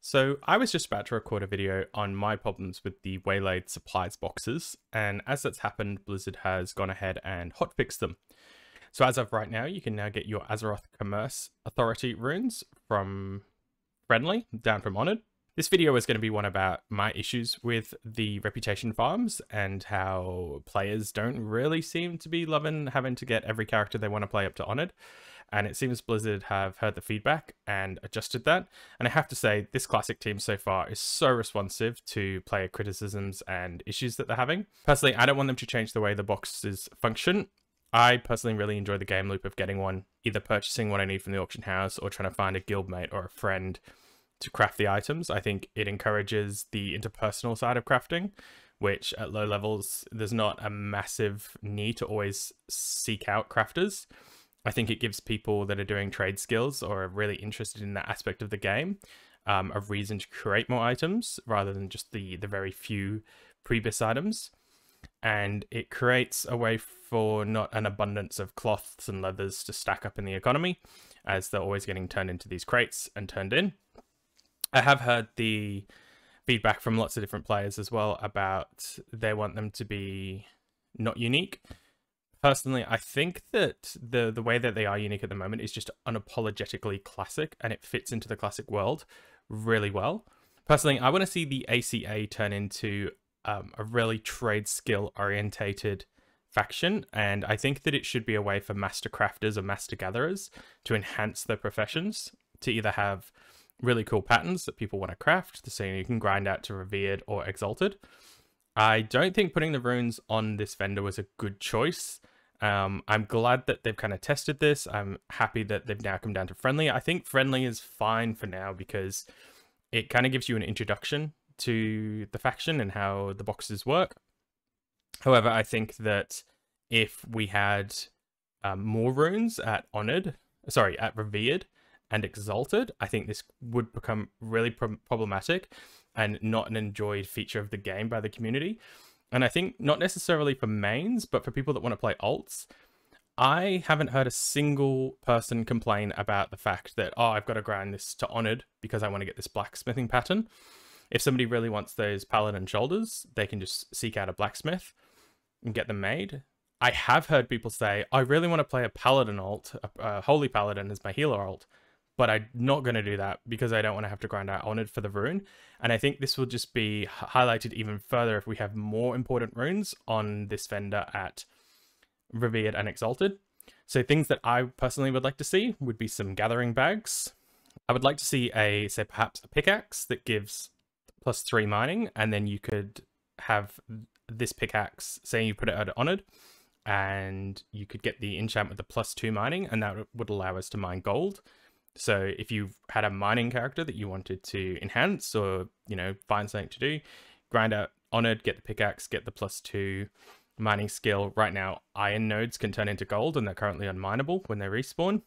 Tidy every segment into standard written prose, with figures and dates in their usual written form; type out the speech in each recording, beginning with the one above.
So I was just about to record a video on my problems with the Waylaid supplies boxes, and as that's happened, Blizzard has gone ahead and hotfixed them. So as of right now, you can now get your Azeroth Commerce Authority runes from Friendly down from Honored. This video is going to be one about my issues with the reputation farms and how players don't really seem to be loving having to get every character they want to play up to Honored. And it seems Blizzard have heard the feedback and adjusted that. And I have to say, this Classic team so far is so responsive to player criticisms and issues that they're having. Personally, I don't want them to change the way the boxes function. I personally really enjoy the game loop of getting one, either purchasing what I need from the auction house or trying to find a guildmate or a friend to craft the items. I think it encourages the interpersonal side of crafting, which at low levels, there's not a massive need to always seek out crafters. I think it gives people that are doing trade skills or are really interested in that aspect of the game a reason to create more items rather than just the very few previous items. And it creates a way for not an abundance of cloths and leathers to stack up in the economy, as they're always getting turned into these crates and turned in. I have heard the feedback from lots of different players as well about they want them to be not unique. Personally, I think that the way that they are unique at the moment is just unapologetically classic, and it fits into the classic world really well. Personally, I want to see the ACA turn into a really trade skill orientated faction, and I think that it should be a way for master crafters or master gatherers to enhance their professions, to either have really cool patterns that people want to craft, so you can grind out to Revered or Exalted. I don't think putting the runes on this vendor was a good choice. I'm glad that they've kind of tested this. I'm happy that they've now come down to Friendly. I think Friendly is fine for now because it kind of gives you an introduction to the faction and how the boxes work. However, I think that if we had more runes at Revered and Exalted, I think this would become really problematic and not an enjoyed feature of the game by the community. And I think not necessarily for mains, but for people that want to play alts, I haven't heard a single person complain about the fact that, oh, I've got to grind this to Honored because I want to get this blacksmithing pattern. If somebody really wants those paladin shoulders, they can just seek out a blacksmith and get them made. I have heard people say, I really want to play a paladin alt, a holy paladin as my healer alt, but I'm not going to do that because I don't want to have to grind out Honored for the rune. And I think this will just be highlighted even further if we have more important runes on this vendor at Revered and Exalted. So things that I personally would like to see would be some gathering bags. I would like to see say perhaps a pickaxe that gives +3 mining, and then you could have this pickaxe, say you put it at Honored, and you could get the enchant with the +2 mining, and that would allow us to mine gold. So if you had a mining character that you wanted to enhance or, find something to do, grind out Honored, get the pickaxe, get the +2 mining skill. Right now, iron nodes can turn into gold and they're currently unmineable when they respawn.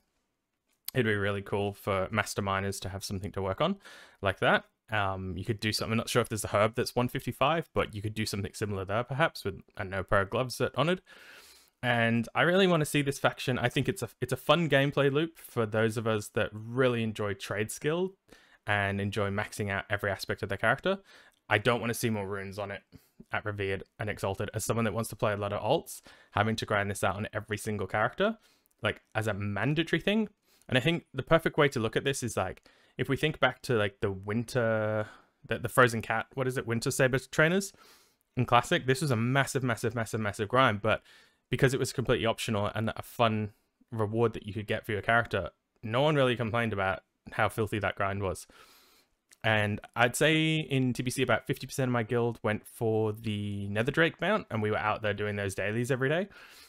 It'd be really cool for master miners to have something to work on like that. You could do something, I'm not sure if there's a herb that's 155, but you could do something similar there perhaps with, I don't know, a pair of gloves at Honored. And I really want to see this faction. I think it's a fun gameplay loop for those of us that really enjoy trade skill and enjoy maxing out every aspect of their character. I don't want to see more runes on it at Revered and Exalted. As someone that wants to play a lot of alts, having to grind this out on every single character, like as a mandatory thing. And I think the perfect way to look at this is like, if we think back to like the winter, the Frozen Cat, what is it? Winter Saber trainers in Classic. This was a massive grind, but because it was completely optional and a fun reward that you could get for your character, no one really complained about how filthy that grind was. And I'd say in TBC about 50% of my guild went for the Netherdrake mount, and we were out there doing those dailies every day.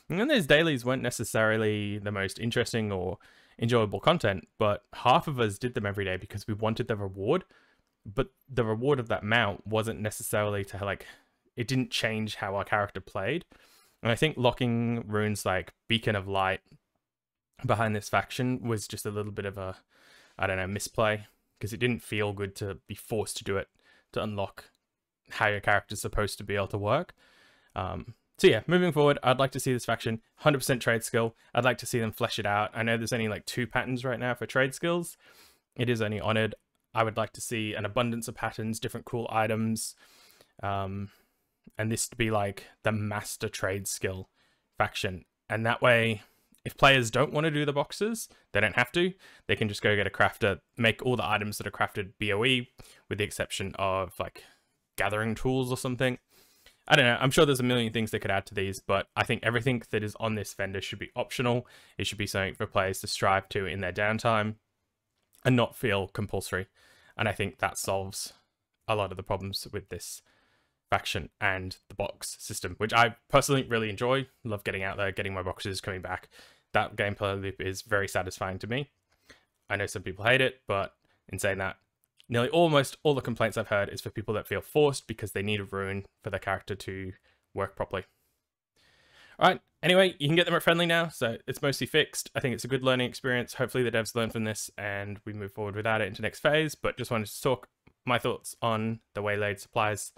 And then those dailies weren't necessarily the most interesting or enjoyable content, but half of us did them every day because we wanted the reward. But the reward of that mount wasn't necessarily to it didn't change how our character played. And I think locking runes like Beacon of Light behind this faction was just a little bit of a, misplay, because it didn't feel good to be forced to do it to unlock how your character's supposed to be able to work. So yeah, moving forward, I'd like to see this faction 100% trade skill. I'd like to see them flesh it out. I know there's only 2 patterns right now for trade skills. It is only Honored. I would like to see an abundance of patterns, different cool items, and this to be like the master trade skill faction. And that way, if players don't want to do the boxes, they don't have to. They can just go get a crafter, make all the items that are crafted BOE, with the exception of like gathering tools or something. I don't know. I'm sure there's a million things they could add to these, but I think everything that is on this vendor should be optional. It should be something for players to strive to in their downtime and not feel compulsory. And I think that solves a lot of the problems with this faction and the box system, which I personally really enjoy. Love getting out there, getting my boxes, coming back. That gameplay loop is very satisfying to me. I know some people hate it, but in saying that, nearly almost all the complaints I've heard is for people that feel forced because they need a rune for their character to work properly. All right, anyway, you can get them at friendly now, so it's mostly fixed. I think it's a good learning experience. Hopefully the devs learn from this and we move forward without it into next phase, but just wanted to talk my thoughts on the Waylaid supplies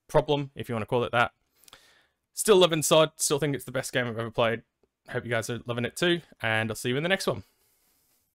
problem, if you want to call it that. Still loving SOD, still think it's the best game I've ever played. Hope you guys are loving it too, and I'll see you in the next one.